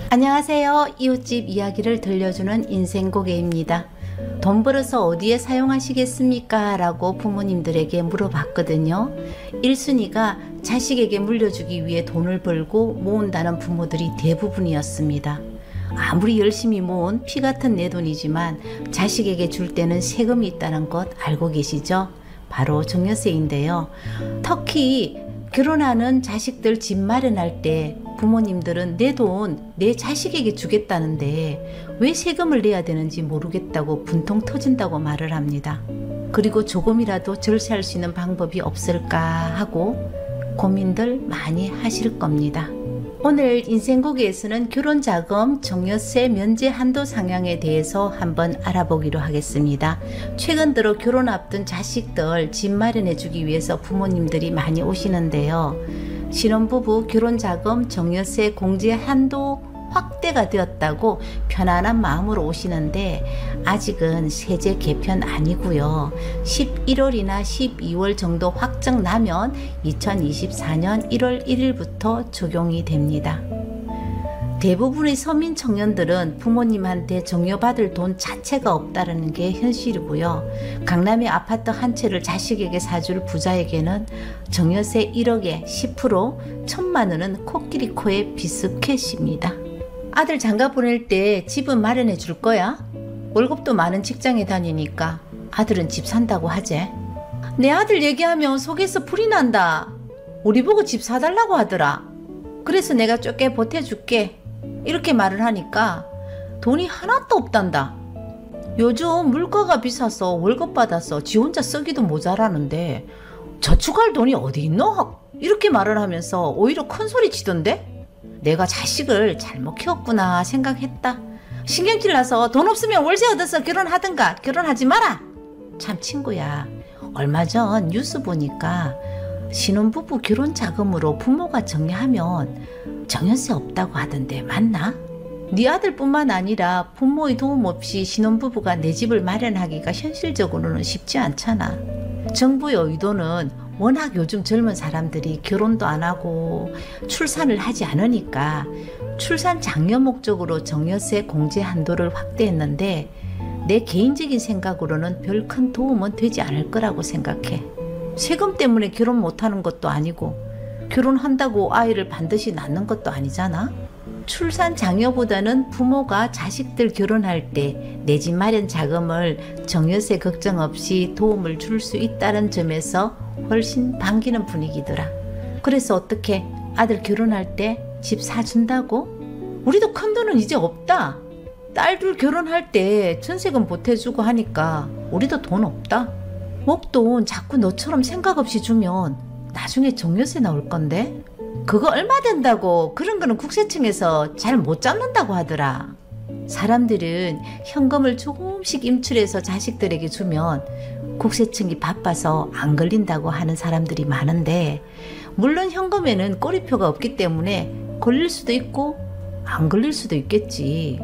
안녕하세요. 이웃집 이야기를 들려주는 인생고개입니다. 돈 벌어서 어디에 사용하시겠습니까? 라고 부모님들에게 물어봤거든요. 1순위가 자식에게 물려주기 위해 돈을 벌고 모은다는 부모들이 대부분이었습니다. 아무리 열심히 모은 피 같은 내 돈이지만 자식에게 줄 때는 세금이 있다는 것 알고 계시죠? 바로 증여세인데요. 특히 결혼하는 자식들 집 마련할 때 부모님들은 내 돈 내 자식에게 주겠다는데 왜 세금을 내야 되는지 모르겠다고 분통 터진다고 말을 합니다. 그리고 조금이라도 절세할 수 있는 방법이 없을까 하고 고민들 많이 하실 겁니다. 오늘 인생고개에서는 결혼자금 증여세 면제 한도 상향에 대해서 한번 알아보기로 하겠습니다. 최근 들어 결혼 앞둔 자식들 집 마련해 주기 위해서 부모님들이 많이 오시는데요. 신혼부부 결혼자금 증여세 공제 한도 확대가 되었다고 편안한 마음으로 오시는데 아직은 세제 개편 아니고요. 11월이나 12월 정도 확정 나면 2024년 1월 1일부터 적용이 됩니다. 대부분의 서민 청년들은 부모님한테 증여받을 돈 자체가 없다는 게 현실이고요. 강남의 아파트 한 채를 자식에게 사줄 부자에게는 증여세 1억에 10%, 1,000만 원은 코끼리 코에 비스켓입니다. 아들 장가 보낼 때 집은 마련해 줄 거야? 월급도 많은 직장에 다니니까 아들은 집 산다고 하지. 내 아들 얘기하면 속에서 불이 난다. 우리 보고 집 사달라고 하더라. 그래서 내가 쫓게 보태줄게. 이렇게 말을 하니까 돈이 하나도 없단다. 요즘 물가가 비싸서 월급 받아서 지 혼자 쓰기도 모자라는데 저축할 돈이 어디 있노? 이렇게 말을 하면서 오히려 큰 소리 치던데? 내가 자식을 잘못 키웠구나 생각했다. 신경질 나서 돈 없으면 월세 얻어서 결혼하든가 결혼하지 마라. 참 친구야, 얼마 전 뉴스 보니까 신혼부부 결혼자금으로 부모가 증여하면 증여세 없다고 하던데 맞나? 네 아들뿐만 아니라 부모의 도움 없이 신혼부부가 내 집을 마련하기가 현실적으로는 쉽지 않잖아. 정부의 의도는 워낙 요즘 젊은 사람들이 결혼도 안 하고 출산을 하지 않으니까 출산 장려 목적으로 증여세 공제 한도를 확대했는데 내 개인적인 생각으로는 별 큰 도움은 되지 않을 거라고 생각해. 세금 때문에 결혼 못하는 것도 아니고 결혼한다고 아이를 반드시 낳는 것도 아니잖아. 출산 장려보다는 부모가 자식들 결혼할 때 내 집 마련 자금을 증여세 걱정 없이 도움을 줄 수 있다는 점에서 훨씬 반기는 분위기더라. 그래서 어떻게 아들 결혼할 때 집 사준다고? 우리도 큰 돈은 이제 없다. 딸들 결혼할 때 전세금 보태주고 하니까 우리도 돈 없다. 목돈 자꾸 너처럼 생각 없이 주면 나중에 증여세 나올 건데? 그거 얼마 된다고 그런 거는 국세청에서 잘 못 잡는다고 하더라. 사람들은 현금을 조금씩 임출해서 자식들에게 주면 국세청이 바빠서 안 걸린다고 하는 사람들이 많은데 물론 현금에는 꼬리표가 없기 때문에 걸릴 수도 있고 안 걸릴 수도 있겠지.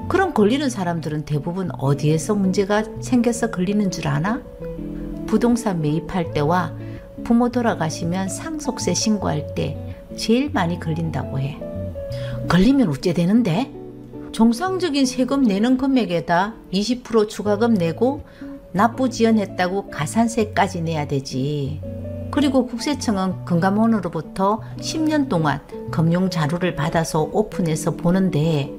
그럼 걸리는 사람들은 대부분 어디에서 문제가 생겨서 걸리는 줄 아나? 부동산 매입할 때와 부모 돌아가시면 상속세 신고할 때 제일 많이 걸린다고 해. 걸리면 어째 되는데? 정상적인 세금 내는 금액에다 20% 추가금 내고 납부 지연했다고 가산세까지 내야 되지. 그리고 국세청은 금감원으로부터 10년 동안 금융 자료를 받아서 오픈해서 보는데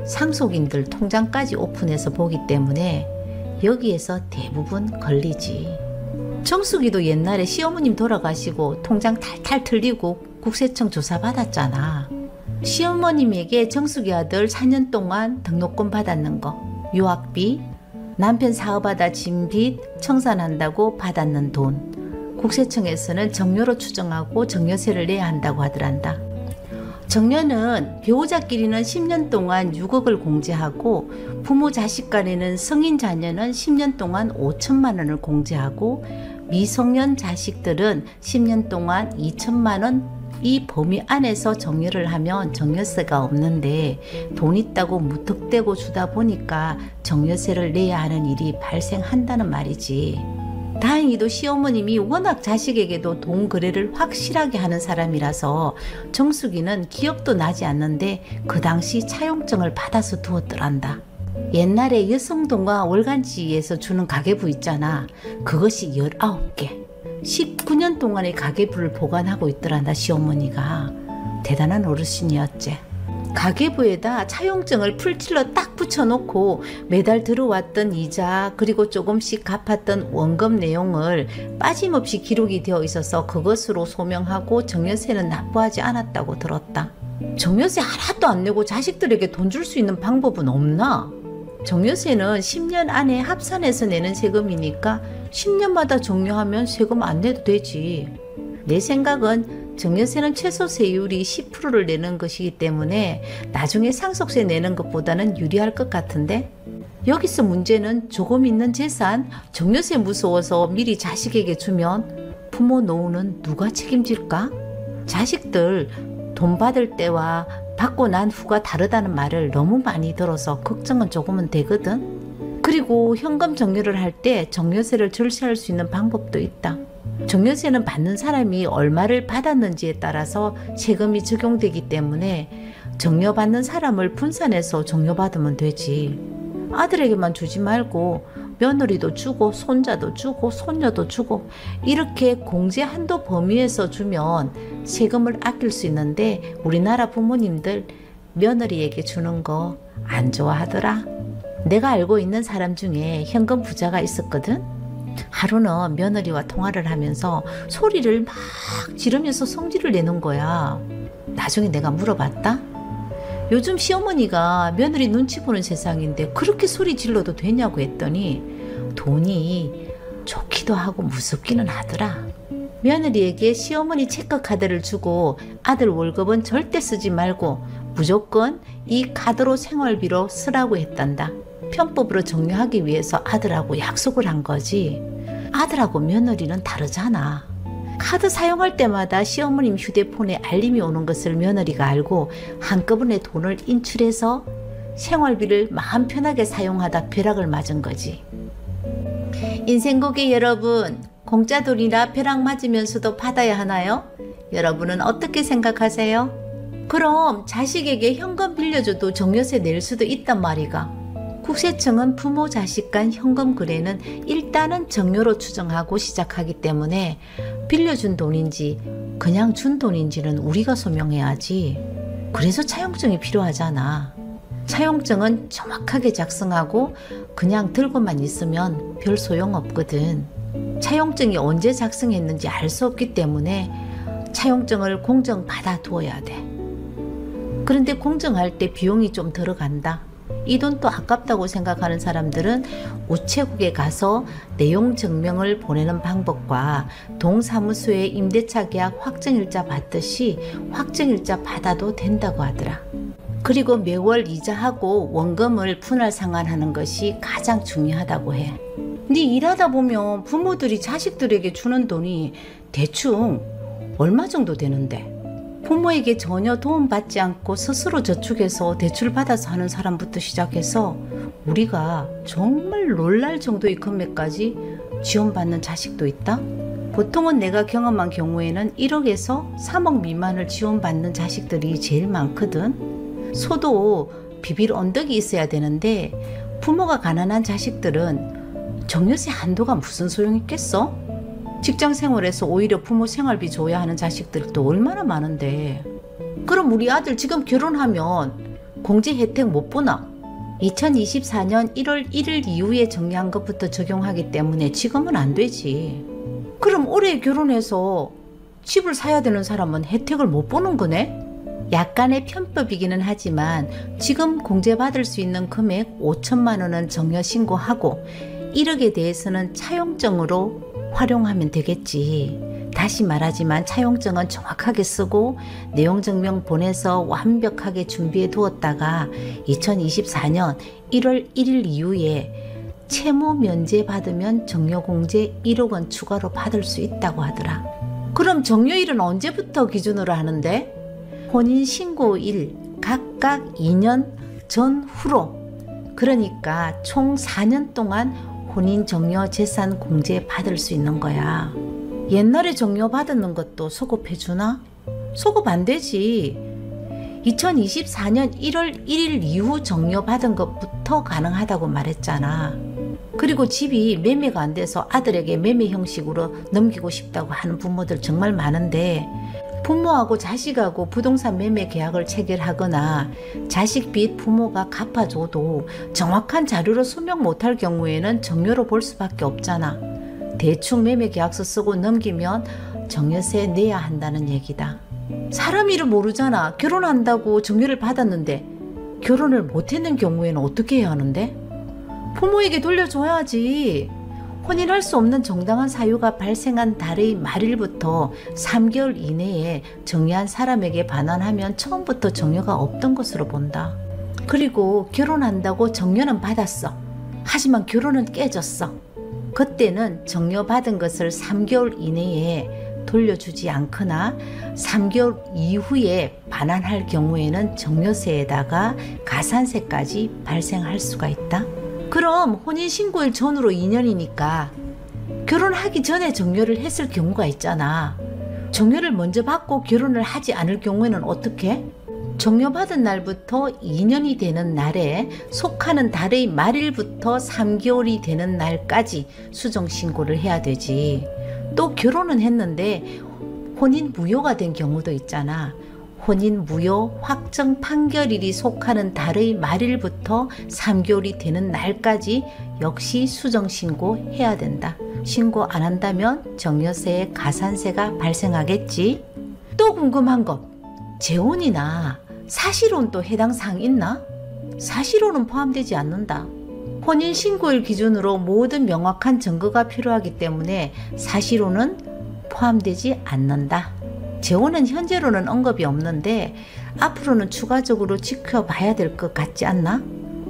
상속인들 통장까지 오픈해서 보기 때문에 여기에서 대부분 걸리지. 정수기도 옛날에 시어머님 돌아가시고 통장 탈탈 틀리고 국세청 조사 받았잖아. 시어머님에게 정수기 아들 4년 동안 등록금 받았는 거, 유학비, 남편 사업하다 진 빚 청산한다고 받았는 돈, 국세청에서는 증여로 추정하고 증여세를 내야 한다고 하더란다. 증여는 배우자끼리는 10년 동안 6억을 공제하고 부모 자식 간에는 성인 자녀는 10년 동안 5천만 원을 공제하고 미성년 자식들은 10년 동안 2천만 원 이 범위 안에서 증여를 하면 증여세가 없는데 돈 있다고 무턱대고 주다 보니까 증여세를 내야 하는 일이 발생한다는 말이지. 다행히도 시어머님이 워낙 자식에게도 돈 거래를 확실하게 하는 사람이라서 정숙이는 기억도 나지 않는데 그 당시 차용증을 받아서 두었더란다. 옛날에 여성동과 월간지에서 주는 가계부 있잖아. 그것이 19개. 19년 동안의 가계부를 보관하고 있더란다, 시어머니가. 대단한 어르신이었지. 가계부에다 차용증을 풀칠로 딱 붙여놓고 매달 들어왔던 이자 그리고 조금씩 갚았던 원금 내용을 빠짐없이 기록이 되어 있어서 그것으로 소명하고 정여세는 납부하지 않았다고 들었다. 정여세 하나도 안 내고 자식들에게 돈 줄 수 있는 방법은 없나? 정여세는 10년 안에 합산해서 내는 세금이니까 10년마다 종료하면 세금 안 내도 되지. 내 생각은 정여세는 최소 세율이 10%를 내는 것이기 때문에 나중에 상속세 내는 것보다는 유리할 것 같은데, 여기서 문제는 조금 있는 재산 정여세 무서워서 미리 자식에게 주면 부모 노후는 누가 책임질까? 자식들 돈 받을 때와 받고 난 후가 다르다는 말을 너무 많이 들어서 걱정은 조금은 되거든. 그리고 현금 정려를 할 때 정여세를 절세할 수 있는 방법도 있다. 정여세는 받는 사람이 얼마를 받았는지에 따라서 세금이 적용되기 때문에 정려받는 사람을 분산해서 정려받으면 되지. 아들에게만 주지 말고 며느리도 주고 손자도 주고 손녀도 주고 이렇게 공제 한도 범위에서 주면 세금을 아낄 수 있는데, 우리나라 부모님들 며느리에게 주는 거 안 좋아하더라. 내가 알고 있는 사람 중에 현금 부자가 있었거든. 하루는 며느리와 통화를 하면서 소리를 막 지르면서 성질을 내는 거야. 나중에 내가 물어봤다. 요즘 시어머니가 며느리 눈치 보는 세상인데 그렇게 소리 질러도 되냐고 했더니 돈이 좋기도 하고 무섭기는 하더라. 며느리에게 시어머니 체크카드를 주고 아들 월급은 절대 쓰지 말고 무조건 이 카드로 생활비로 쓰라고 했단다. 편법으로 정리하기 위해서 아들하고 약속을 한 거지. 아들하고 며느리는 다르잖아. 카드 사용할 때마다 시어머님 휴대폰에 알림이 오는 것을 며느리가 알고 한꺼번에 돈을 인출해서 생활비를 마음 편하게 사용하다 벼락을 맞은 거지. 인생고개 여러분, 공짜 돈이라 벼락 맞으면서도 받아야 하나요? 여러분은 어떻게 생각하세요? 그럼 자식에게 현금 빌려줘도 정여세 낼 수도 있단 말이가. 국세청은 부모 자식 간 현금 거래는 일단은 정여로 추정하고 시작하기 때문에 빌려준 돈인지 그냥 준 돈인지는 우리가 소명해야지. 그래서 차용증이 필요하잖아. 차용증은 정확하게 작성하고 그냥 들고만 있으면 별 소용없거든. 차용증이 언제 작성했는지 알 수 없기 때문에 차용증을 공정 받아 두어야 돼. 그런데 공정할 때 비용이 좀 들어간다. 이 돈 또 아깝다고 생각하는 사람들은 우체국에 가서 내용 증명을 보내는 방법과 동사무소에 임대차 계약 확정일자 받듯이 확정일자 받아도 된다고 하더라. 그리고 매월 이자하고 원금을 분할 상환하는 것이 가장 중요하다고 해. 근데 일하다 보면 부모들이 자식들에게 주는 돈이 대충 얼마 정도 되는데, 부모에게 전혀 도움받지 않고 스스로 저축해서 대출받아서 하는 사람부터 시작해서 우리가 정말 놀랄 정도의 금액까지 지원받는 자식도 있다. 보통은 내가 경험한 경우에는 1억에서 3억 미만을 지원받는 자식들이 제일 많거든. 소도 비빌 언덕이 있어야 되는데 부모가 가난한 자식들은 정여세 한도가 무슨 소용 있겠어? 직장 생활에서 오히려 부모 생활비 줘야 하는 자식들도 얼마나 많은데. 그럼 우리 아들 지금 결혼하면 공제 혜택 못 보나? 2024년 1월 1일 이후에 정리한 것부터 적용하기 때문에 지금은 안 되지. 그럼 올해 결혼해서 집을 사야 되는 사람은 혜택을 못 보는 거네? 약간의 편법이기는 하지만 지금 공제받을 수 있는 금액 5천만 원은 정여 신고하고 1억에 대해서는 차용증으로 활용하면 되겠지. 다시 말하지만 차용증은 정확하게 쓰고 내용 증명 보내서 완벽하게 준비해 두었다가 2024년 1월 1일 이후에 채무 면제 받으면 정여공제 1억 원 추가로 받을 수 있다고 하더라. 그럼 정여일은 언제부터 기준으로 하는데? 혼인신고일 각각 2년 전후로, 그러니까 총 4년 동안 혼인 정려 재산 공제 받을 수 있는 거야. 옛날에 정려 받는 것도 소급해주나? 소급 안 되지. 2024년 1월 1일 이후 정려 받은 것부터 가능하다고 말했잖아. 그리고 집이 매매가 안 돼서 아들에게 매매 형식으로 넘기고 싶다고 하는 부모들 정말 많은데, 부모하고 자식하고 부동산 매매 계약을 체결하거나 자식 빚 부모가 갚아줘도 정확한 자료로 소명 못할 경우에는 정려로 볼 수밖에 없잖아. 대충 매매 계약서 쓰고 넘기면 정려세 내야 한다는 얘기다. 사람 일을 모르잖아. 결혼한다고 정려를 받았는데 결혼을 못했는 경우에는 어떻게 해야 하는데? 부모에게 돌려줘야지. 혼인할 수 없는 정당한 사유가 발생한 달의 말일부터 3개월 이내에 정려한 사람에게 반환하면 처음부터 정려가 없던 것으로 본다. 그리고 결혼한다고 정려는 받았어. 하지만 결혼은 깨졌어. 그때는 정려받은 것을 3개월 이내에 돌려주지 않거나 3개월 이후에 반환할 경우에는 정려세에다가 가산세까지 발생할 수가 있다. 그럼 혼인신고일 전으로 2년이니까 결혼하기 전에 정려를 했을 경우가 있잖아. 정려를 먼저 받고 결혼을 하지 않을 경우에는 어떻게? 정려받은 날부터 2년이 되는 날에 속하는 달의 말일부터 3개월이 되는 날까지 수정신고를 해야 되지. 또 결혼은 했는데 혼인 무효가 된 경우도 있잖아. 혼인 무효 확정 판결일이 속하는 달의 말일부터 3개월이 되는 날까지 역시 수정신고 해야 된다. 신고 안 한다면 정려세에 가산세가 발생하겠지. 또 궁금한 것, 재혼이나 사실혼도 해당 사항 있나? 사실혼은 포함되지 않는다. 혼인신고일 기준으로 모든 명확한 증거가 필요하기 때문에 사실혼은 포함되지 않는다. 재혼은 현재로는 언급이 없는데 앞으로는 추가적으로 지켜봐야 될 것 같지 않나?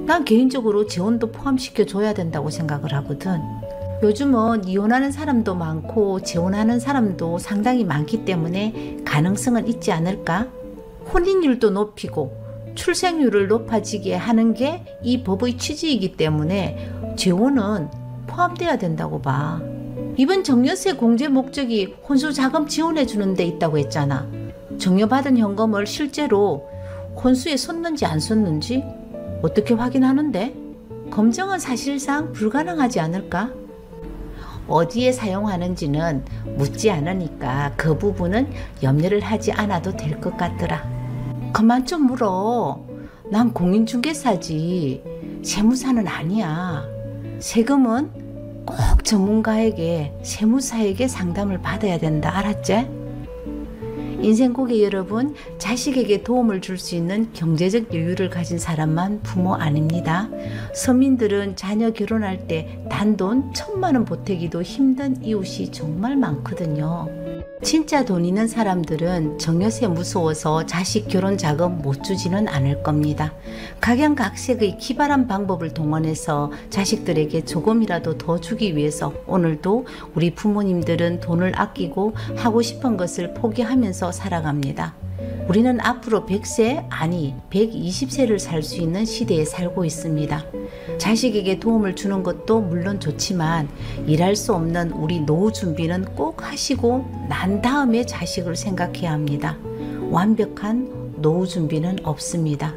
난 개인적으로 재혼도 포함시켜줘야 된다고 생각을 하거든. 요즘은 이혼하는 사람도 많고 재혼하는 사람도 상당히 많기 때문에 가능성은 있지 않을까? 혼인율도 높이고 출생률을 높아지게 하는 게 이 법의 취지이기 때문에 재혼은 포함돼야 된다고 봐. 이번 정려세 공제 목적이 혼수자금 지원해 주는 데 있다고 했잖아. 정려받은 현금을 실제로 혼수에 쏟는지 안 쏟는지 어떻게 확인하는데? 검증은 사실상 불가능하지 않을까? 어디에 사용하는지는 묻지 않으니까 그 부분은 염려를 하지 않아도 될 것 같더라. 그만 좀 물어. 난 공인중개사지 세무사는 아니야. 세금은 꼭 전문가에게, 세무사에게 상담을 받아야 된다. 알았지? 인생고객 여러분, 자식에게 도움을 줄 수 있는 경제적 여유를 가진 사람만 부모 아닙니다. 서민들은 자녀 결혼할 때 단돈 1,000만 원 보태기도 힘든 이웃이 정말 많거든요. 진짜 돈 있는 사람들은 정려세 무서워서 자식 결혼 자금 못 주지는 않을 겁니다. 각양각색의 기발한 방법을 동원해서 자식들에게 조금이라도 더 주기 위해서 오늘도 우리 부모님들은 돈을 아끼고 하고 싶은 것을 포기하면서 살아갑니다. 우리는 앞으로 100세 아니 120세를 살 수 있는 시대에 살고 있습니다. 자식에게 도움을 주는 것도 물론 좋지만 일할 수 없는 우리 노후 준비는 꼭 하시고 난 다음에 자식을 생각해야 합니다. 완벽한 노후 준비는 없습니다.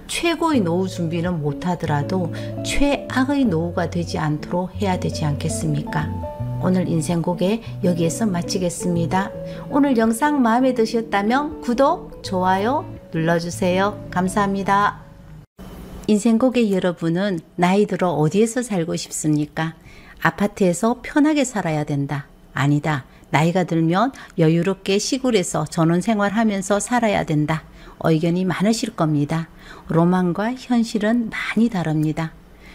최고의 노후 준비는 못하더라도 최악의 노후가 되지 않도록 해야 되지 않겠습니까? 오늘 인생고개 여기에서 마치겠습니다. 오늘 영상 마음에 드셨다면 구독, 좋아요 눌러주세요. 감사합니다. 인생고개 여러분은 나이 들어 어디에서 살고 싶습니까? 아파트에서 편하게 살아야 된다. 아니다. 나이가 들면 여유롭게 시골에서 전원생활하면서 살아야 된다. 의견이 많으실 겁니다. 로망과 현실은 많이 다릅니다.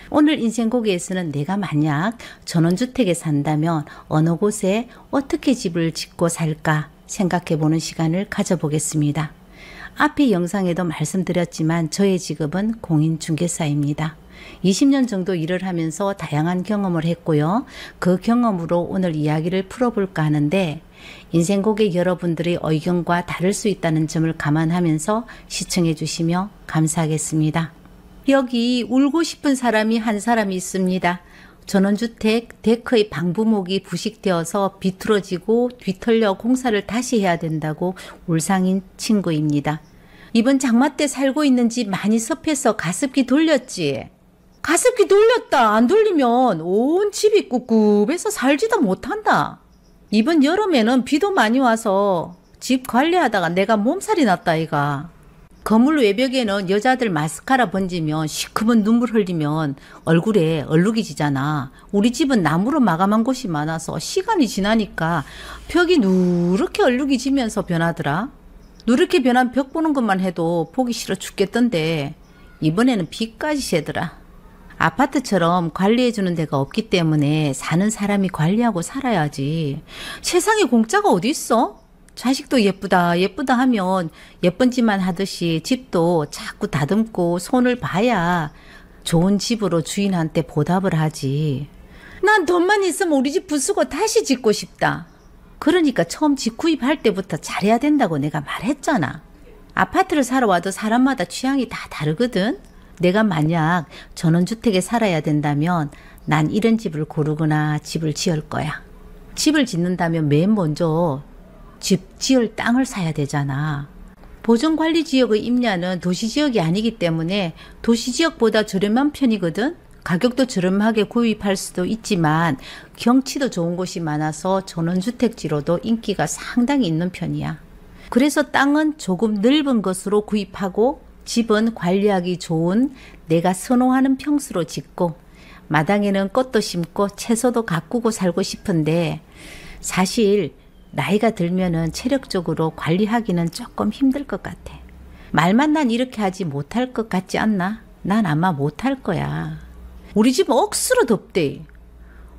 오늘 인생고개에서는 내가 만약 전원주택에 산다면 어느 곳에 어떻게 집을 짓고 살까 생각해보는 시간을 가져보겠습니다. 앞의 영상에도 말씀드렸지만 저의 직업은 공인중개사입니다. 20년 정도 일을 하면서 다양한 경험을 했고요. 그 경험으로 오늘 이야기를 풀어볼까 하는데 인생고객 여러분들의 의견과 다를 수 있다는 점을 감안하면서 시청해 주시며 감사하겠습니다. 여기 울고 싶은 사람이 한 사람이 있습니다. 전원주택 데크의 방부목이 부식되어서 비틀어지고 뒤틀려 공사를 다시 해야 된다고 울상인 친구입니다. 이번 장마 때 살고 있는 집 많이 섭해서 가습기 돌렸지? 가습기 돌렸다. 안 돌리면 온 집이 꿉꿉해서 살지도 못한다. 이번 여름에는 비도 많이 와서 집 관리하다가 내가 몸살이 났다 이가. 건물 외벽에는 여자들 마스카라 번지면 시커먼 눈물 흘리면 얼굴에 얼룩이 지잖아. 우리 집은 나무로 마감한 곳이 많아서 시간이 지나니까 벽이 누렇게 얼룩이 지면서 변하더라. 누렇게 변한 벽 보는 것만 해도 보기 싫어 죽겠던데 이번에는 비까지 새더라. 아파트처럼 관리해주는 데가 없기 때문에 사는 사람이 관리하고 살아야지. 세상에 공짜가 어디 있어? 자식도 예쁘다 예쁘다 하면 예쁜 짓만 하듯이 집도 자꾸 다듬고 손을 봐야 좋은 집으로 주인한테 보답을 하지. 난 돈만 있으면 우리 집 부수고 다시 짓고 싶다. 그러니까 처음 집 구입할 때부터 잘해야 된다고 내가 말했잖아. 아파트를 사러 와도 사람마다 취향이 다 다르거든. 내가 만약 전원주택에 살아야 된다면 난 이런 집을 고르거나 집을 지을 거야. 집을 짓는다면 맨 먼저 집 지을 땅을 사야 되잖아. 보존관리지역의 임야는 도시지역이 아니기 때문에 도시지역보다 저렴한 편이거든. 가격도 저렴하게 구입할 수도 있지만 경치도 좋은 곳이 많아서 전원주택지로도 인기가 상당히 있는 편이야. 그래서 땅은 조금 넓은 것으로 구입하고 집은 관리하기 좋은 내가 선호하는 평수로 짓고 마당에는 꽃도 심고 채소도 가꾸고 살고 싶은데 사실 나이가 들면은 체력적으로 관리하기는 조금 힘들 것 같아. 말만 난 이렇게 하지 못할 것 같지 않나? 난 아마 못할 거야. 우리 집 억수로 덥대.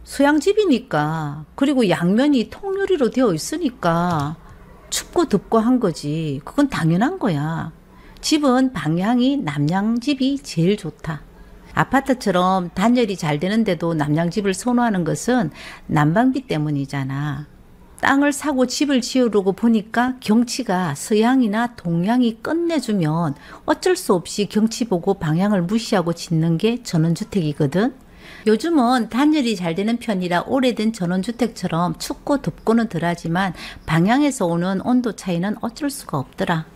소양집이니까. 그리고 양면이 통유리로 되어 있으니까 춥고 덥고 한 거지. 그건 당연한 거야. 집은 방향이 남양집이 제일 좋다. 아파트처럼 단열이 잘 되는데도 남양집을 선호하는 것은 난방비 때문이잖아. 땅을 사고 집을 지으려고 보니까 경치가 서양이나 동양이 끝내주면 어쩔 수 없이 경치 보고 방향을 무시하고 짓는 게 전원주택이거든. 요즘은 단열이 잘 되는 편이라 오래된 전원주택처럼 춥고 덥고는 덜하지만 방향에서 오는 온도 차이는 어쩔 수가 없더라.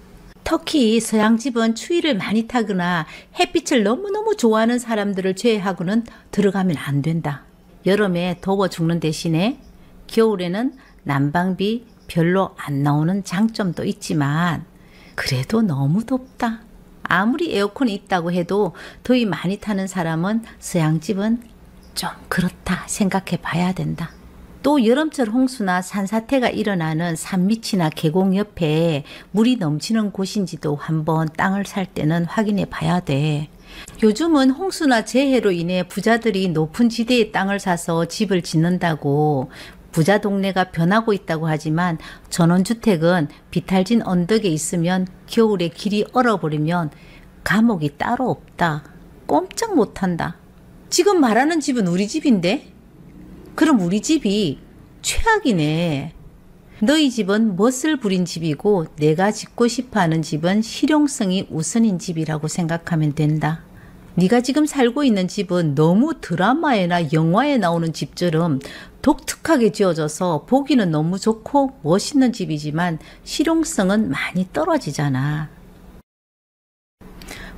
특히 서양집은 추위를 많이 타거나 햇빛을 너무너무 좋아하는 사람들을 제외하고는 들어가면 안 된다. 여름에 더워 죽는 대신에 겨울에는 난방비 별로 안 나오는 장점도 있지만 그래도 너무 덥다. 아무리 에어컨이 있다고 해도 더위 많이 타는 사람은 서양집은 좀 그렇다 생각해 봐야 된다. 또 여름철 홍수나 산사태가 일어나는 산밑이나 계곡 옆에 물이 넘치는 곳인지도 한번 땅을 살 때는 확인해 봐야 돼. 요즘은 홍수나 재해로 인해 부자들이 높은 지대의 땅을 사서 집을 짓는다고 부자 동네가 변하고 있다고 하지만 전원주택은 비탈진 언덕에 있으면 겨울에 길이 얼어버리면 감옥이 따로 없다. 꼼짝 못한다. 지금 말하는 집은 우리 집인데? 그럼 우리 집이 최악이네. 너희 집은 멋을 부린 집이고 내가 짓고 싶어하는 집은 실용성이 우선인 집이라고 생각하면 된다. 네가 지금 살고 있는 집은 너무 드라마에나 영화에 나오는 집처럼 독특하게 지어져서 보기는 너무 좋고 멋있는 집이지만 실용성은 많이 떨어지잖아.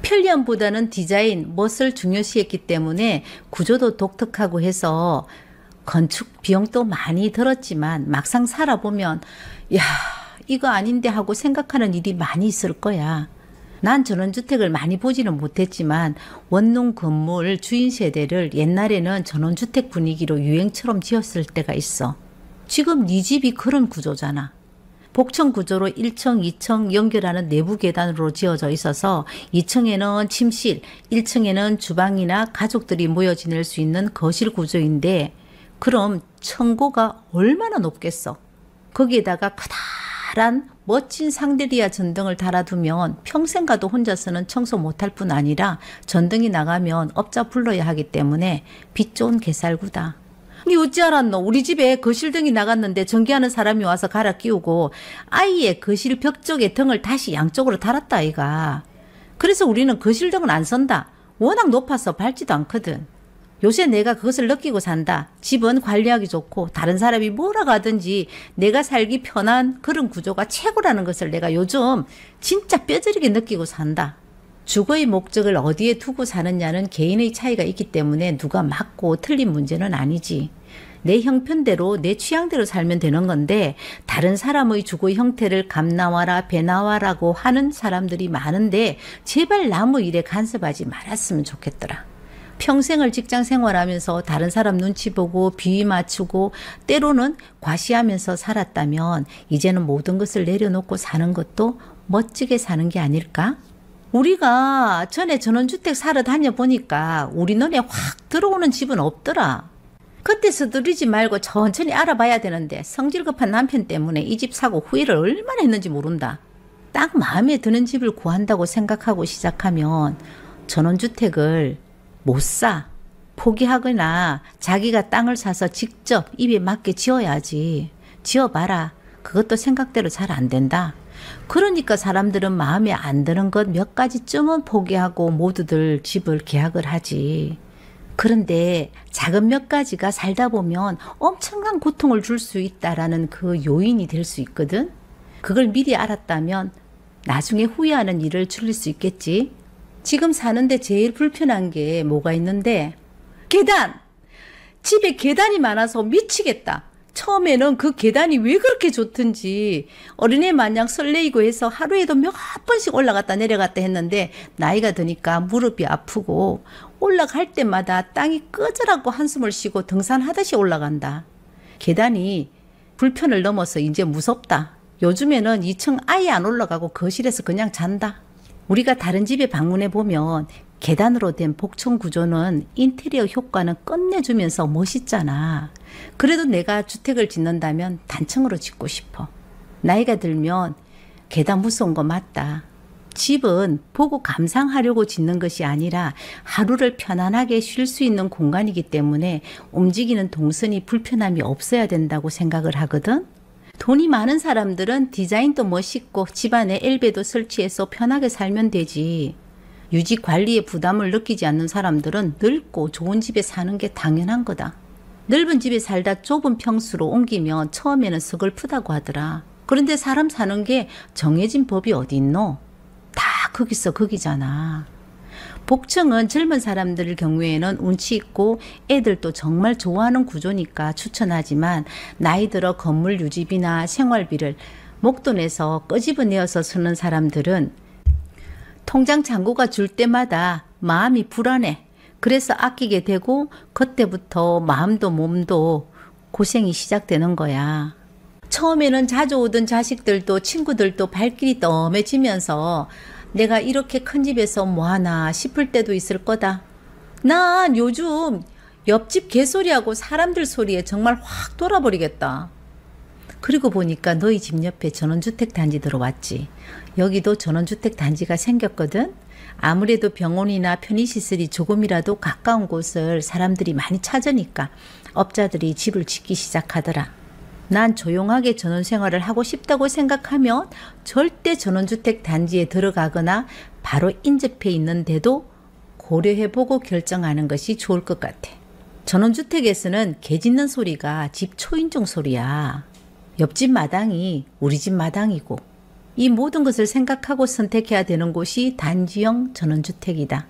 편리함보다는 디자인, 멋을 중요시했기 때문에 구조도 독특하고 해서 건축 비용도 많이 들었지만 막상 살아보면 야, 이거 아닌데 하고 생각하는 일이 많이 있을 거야. 난 전원주택을 많이 보지는 못했지만 원룸 건물 주인 세대를 옛날에는 전원주택 분위기로 유행처럼 지었을 때가 있어. 지금 네 집이 그런 구조잖아. 복층 구조로 1층, 2층 연결하는 내부 계단으로 지어져 있어서 2층에는 침실, 1층에는 주방이나 가족들이 모여 지낼 수 있는 거실 구조인데 그럼 층고가 얼마나 높겠어. 거기에다가 커다란 멋진 상데리아 전등을 달아두면 평생 가도 혼자서는 청소 못할 뿐 아니라 전등이 나가면 업자 불러야 하기 때문에 빛 좋은 개살구다. 니 어찌 알았노? 우리 집에 거실등이 나갔는데 전기하는 사람이 와서 갈아 끼우고 아이의 거실 벽 쪽에 등을 다시 양쪽으로 달았다 아이가. 그래서 우리는 거실등은 안 선다. 워낙 높아서 밝지도 않거든. 요새 내가 그것을 느끼고 산다. 집은 관리하기 좋고 다른 사람이 뭐라고 하든지 내가 살기 편한 그런 구조가 최고라는 것을 내가 요즘 진짜 뼈저리게 느끼고 산다. 주거의 목적을 어디에 두고 사느냐는 개인의 차이가 있기 때문에 누가 맞고 틀린 문제는 아니지. 내 형편대로 내 취향대로 살면 되는 건데 다른 사람의 주거 형태를 감나와라 배나와라고 하는 사람들이 많은데 제발 남의 일에 간섭하지 말았으면 좋겠더라. 평생을 직장 생활하면서 다른 사람 눈치 보고 비위 맞추고 때로는 과시하면서 살았다면 이제는 모든 것을 내려놓고 사는 것도 멋지게 사는 게 아닐까? 우리가 전에 전원주택 사러 다녀보니까 우리 눈에 확 들어오는 집은 없더라. 그때 서두르지 말고 천천히 알아봐야 되는데 성질 급한 남편 때문에 이 집 사고 후회를 얼마나 했는지 모른다. 딱 마음에 드는 집을 구한다고 생각하고 시작하면 전원주택을 못 사. 포기하거나 자기가 땅을 사서 직접 입에 맞게 지어야지. 지어봐라. 그것도 생각대로 잘 안 된다. 그러니까 사람들은 마음에 안 드는 것 몇 가지쯤은 포기하고 모두들 집을 계약을 하지. 그런데 작은 몇 가지가 살다 보면 엄청난 고통을 줄 수 있다라는 그 요인이 될 수 있거든. 그걸 미리 알았다면 나중에 후회하는 일을 줄일 수 있겠지. 지금 사는데 제일 불편한 게 뭐가 있는데 계단! 집에 계단이 많아서 미치겠다. 처음에는 그 계단이 왜 그렇게 좋든지 어린애 마냥 설레이고 해서 하루에도 몇 번씩 올라갔다 내려갔다 했는데 나이가 드니까 무릎이 아프고 올라갈 때마다 땅이 꺼져라고 한숨을 쉬고 등산하듯이 올라간다. 계단이 불편을 넘어서 이제 무섭다. 요즘에는 2층 아예 안 올라가고 거실에서 그냥 잔다. 우리가 다른 집에 방문해 보면 계단으로 된 복층 구조는 인테리어 효과는 끝내주면서 멋있잖아. 그래도 내가 주택을 짓는다면 단층으로 짓고 싶어. 나이가 들면 계단 무서운 거 맞다. 집은 보고 감상하려고 짓는 것이 아니라 하루를 편안하게 쉴 수 있는 공간이기 때문에 움직이는 동선이 불편함이 없어야 된다고 생각을 하거든. 돈이 많은 사람들은 디자인도 멋있고 집안에 엘베도 설치해서 편하게 살면 되지. 유지 관리에 부담을 느끼지 않는 사람들은 넓고 좋은 집에 사는 게 당연한 거다. 넓은 집에 살다 좁은 평수로 옮기면 처음에는 서글프다고 하더라. 그런데 사람 사는 게 정해진 법이 어디 있노? 다 거기서 거기잖아. 복층은 젊은 사람들 경우에는 운치 있고 애들도 정말 좋아하는 구조니까 추천하지만 나이 들어 건물 유지비나 생활비를 목돈에서 끄집어내어서 쓰는 사람들은 통장 잔고가 줄 때마다 마음이 불안해. 그래서 아끼게 되고 그때부터 마음도 몸도 고생이 시작되는 거야. 처음에는 자주 오던 자식들도 친구들도 발길이 뜸해지면서 내가 이렇게 큰 집에서 뭐하나 싶을 때도 있을 거다. 난 요즘 옆집 개소리하고 사람들 소리에 정말 확 돌아버리겠다. 그리고 보니까 너희 집 옆에 전원주택 단지 들어왔지. 여기도 전원주택 단지가 생겼거든. 아무래도 병원이나 편의시설이 조금이라도 가까운 곳을 사람들이 많이 찾으니까 업자들이 집을 짓기 시작하더라. 난 조용하게 전원생활을 하고 싶다고 생각하면 절대 전원주택 단지에 들어가거나 바로 인접해 있는데도 고려해보고 결정하는 것이 좋을 것 같아. 전원주택에서는 개 짖는 소리가 집 초인종 소리야. 옆집 마당이 우리 집 마당이고 이 모든 것을 생각하고 선택해야 되는 곳이 단지형 전원주택이다.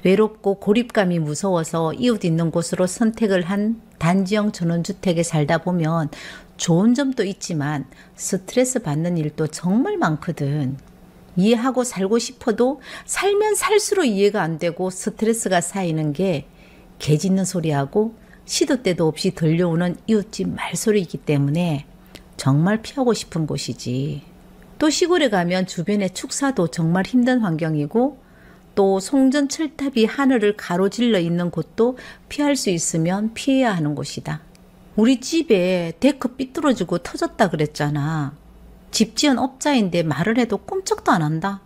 외롭고 고립감이 무서워서 이웃 있는 곳으로 선택을 한 단지형 전원주택에 살다 보면 좋은 점도 있지만 스트레스 받는 일도 정말 많거든. 이해하고 살고 싶어도 살면 살수록 이해가 안 되고 스트레스가 쌓이는 게 개 짖는 소리하고 시도 때도 없이 들려오는 이웃집 말소리이기 때문에 정말 피하고 싶은 곳이지. 또 시골에 가면 주변에 축사도 정말 힘든 환경이고 또 송전 철탑이 하늘을 가로질러 있는 곳도 피할 수 있으면 피해야 하는 곳이다. 우리 집에 데크 삐뚤어지고 터졌다 그랬잖아. 집 지은 업자인데 말을 해도 꼼짝도 안 한다.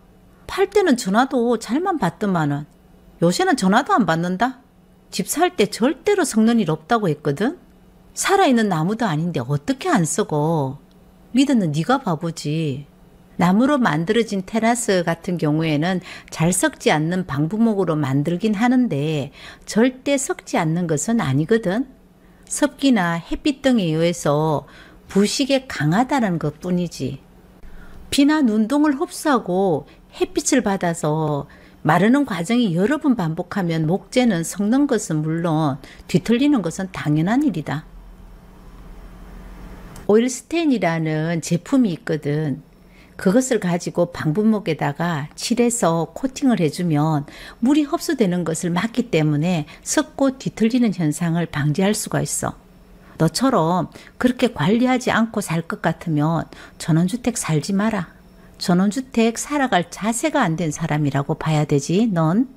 팔 때는 전화도 잘만 받더만은 요새는 전화도 안 받는다. 집 살 때 절대로 섞는 일 없다고 했거든. 살아있는 나무도 아닌데 어떻게 안 썩어. 믿었는 네가 바보지. 나무로 만들어진 테라스 같은 경우에는 잘 썩지 않는 방부목으로 만들긴 하는데 절대 썩지 않는 것은 아니거든. 습기나 햇빛 등에 의해서 부식에 강하다는 것 뿐이지. 비나 눈 등을 흡수하고 햇빛을 받아서 마르는 과정이 여러 번 반복하면 목재는 썩는 것은 물론 뒤틀리는 것은 당연한 일이다. 오일스텐이라는 제품이 있거든. 그것을 가지고 방부목에다가 칠해서 코팅을 해주면 물이 흡수되는 것을 막기 때문에 썩고 뒤틀리는 현상을 방지할 수가 있어. 너처럼 그렇게 관리하지 않고 살 것 같으면 전원주택 살지 마라. 전원주택 살아갈 자세가 안 된 사람이라고 봐야 되지, 넌.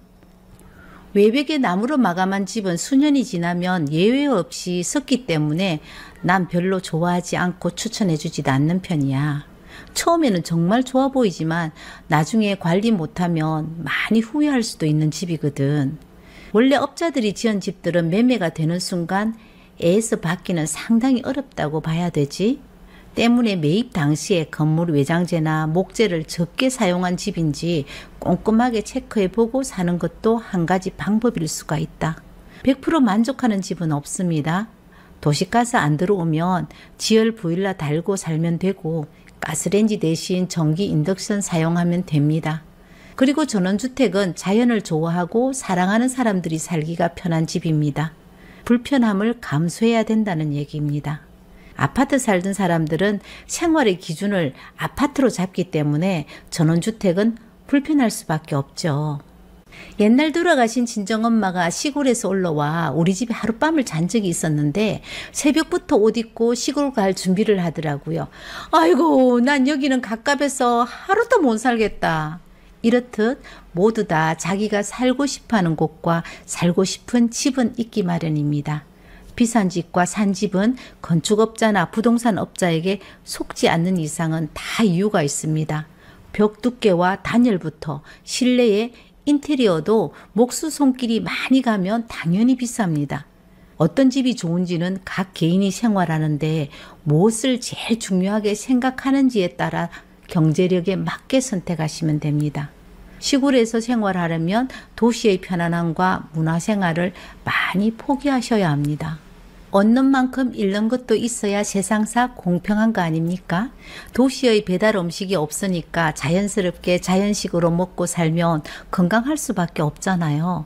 외벽에 나무로 마감한 집은 수년이 지나면 예외 없이 썩기 때문에 난 별로 좋아하지 않고 추천해주지도 않는 편이야. 처음에는 정말 좋아 보이지만 나중에 관리 못하면 많이 후회할 수도 있는 집이거든. 원래 업자들이 지은 집들은 매매가 되는 순간 애에서 받기는 상당히 어렵다고 봐야 되지. 때문에 매입 당시에 건물 외장재나 목재를 적게 사용한 집인지 꼼꼼하게 체크해보고 사는 것도 한 가지 방법일 수가 있다. 100% 만족하는 집은 없습니다. 도시가스 안 들어오면 지열 보일러 달고 살면 되고 가스레인지 대신 전기 인덕션 사용하면 됩니다. 그리고 전원주택은 자연을 좋아하고 사랑하는 사람들이 살기가 편한 집입니다. 불편함을 감수해야 된다는 얘기입니다. 아파트 살던 사람들은 생활의 기준을 아파트로 잡기 때문에 전원주택은 불편할 수밖에 없죠. 옛날 돌아가신 친정엄마가 시골에서 올라와 우리 집에 하룻밤을 잔 적이 있었는데 새벽부터 옷 입고 시골 갈 준비를 하더라고요. 아이고, 난 여기는 갑갑해서 하루도 못 살겠다. 이렇듯 모두 다 자기가 살고 싶어하는 곳과 살고 싶은 집은 있기 마련입니다. 비싼 집과 산 집은 건축업자나 부동산 업자에게 속지 않는 이상은 다 이유가 있습니다. 벽 두께와 단열부터 실내의 인테리어도 목수 손길이 많이 가면 당연히 비쌉니다. 어떤 집이 좋은지는 각 개인이 생활하는데 무엇을 제일 중요하게 생각하는지에 따라 경제력에 맞게 선택하시면 됩니다. 시골에서 생활하려면 도시의 편안함과 문화생활을 많이 포기하셔야 합니다. 얻는 만큼 잃는 것도 있어야 세상사 공평한 거 아닙니까? 도시의 배달 음식이 없으니까 자연스럽게 자연식으로 먹고 살면 건강할 수밖에 없잖아요.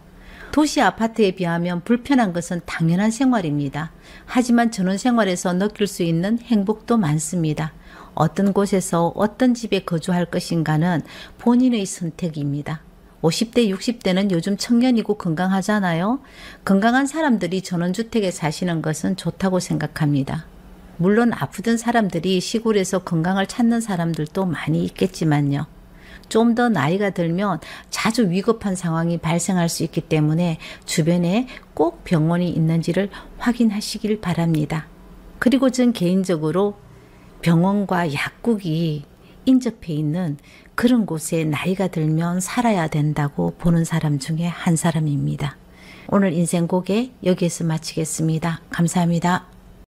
도시 아파트에 비하면 불편한 것은 당연한 생활입니다. 하지만 전원생활에서 느낄 수 있는 행복도 많습니다. 어떤 곳에서 어떤 집에 거주할 것인가는 본인의 선택입니다. 50대, 60대는 요즘 청년이고 건강하잖아요. 건강한 사람들이 전원주택에 사시는 것은 좋다고 생각합니다. 물론 아프던 사람들이 시골에서 건강을 찾는 사람들도 많이 있겠지만요. 좀 더 나이가 들면 자주 위급한 상황이 발생할 수 있기 때문에 주변에 꼭 병원이 있는지를 확인하시길 바랍니다. 그리고 전 개인적으로 병원과 약국이 인접해 있는 그런 곳에 나이가 들면 살아야 된다고 보는 사람 중에 한 사람입니다. 오늘 인생고개 여기에서 마치겠습니다. 감사합니다.